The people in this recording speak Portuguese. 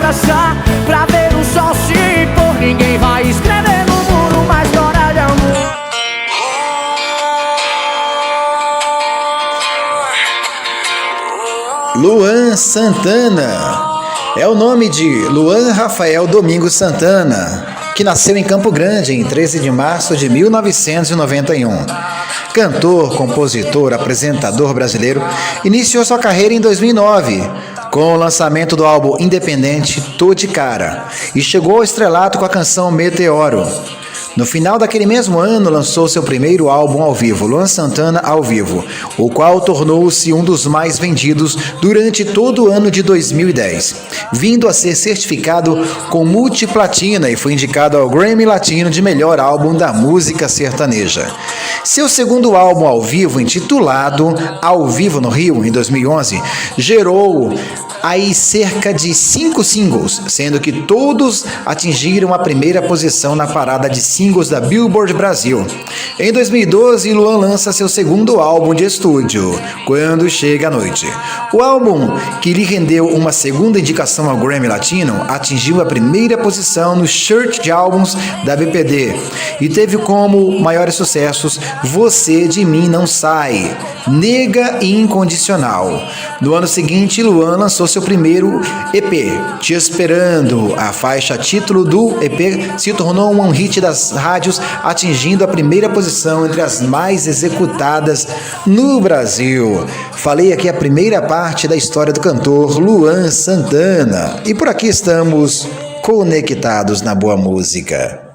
esperança pra ver o sol se pôr. Ninguém vai escrever no muro uma história de amor. Luan Santana é o nome de Luan Rafael Domingos Santana, que nasceu em Campo Grande em 13 de março de 1991. Cantor, compositor, apresentador brasileiro, iniciou sua carreira em 2009 com o lançamento do álbum independente Tô de Cara e chegou ao estrelato com a canção Meteoro. No final daquele mesmo ano, lançou seu primeiro álbum ao vivo, Luan Santana ao Vivo, o qual tornou-se um dos mais vendidos durante todo o ano de 2010, vindo a ser certificado com multiplatina e foi indicado ao Grammy Latino de melhor álbum da música sertaneja. Seu segundo álbum ao vivo, intitulado Ao Vivo no Rio, em 2011, gerou aí cerca de 5 singles, sendo que todos atingiram a primeira posição na parada de singles da Billboard Brasil. Em 2012, Luan lança seu segundo álbum de estúdio, Quando Chega a Noite. O álbum, que lhe rendeu uma segunda indicação ao Grammy Latino, atingiu a primeira posição no chart de álbuns da BPD e teve como maiores sucessos Você de Mim Não Sai, Nega e Incondicional. No ano seguinte, Luan lançou seu primeiro EP, Te Esperando. A faixa título do EP se tornou um hit das rádios, atingindo a primeira posição entre as mais executadas no Brasil. Falei aqui a primeira parte da história do cantor Luan Santana. E por aqui estamos conectados na boa música.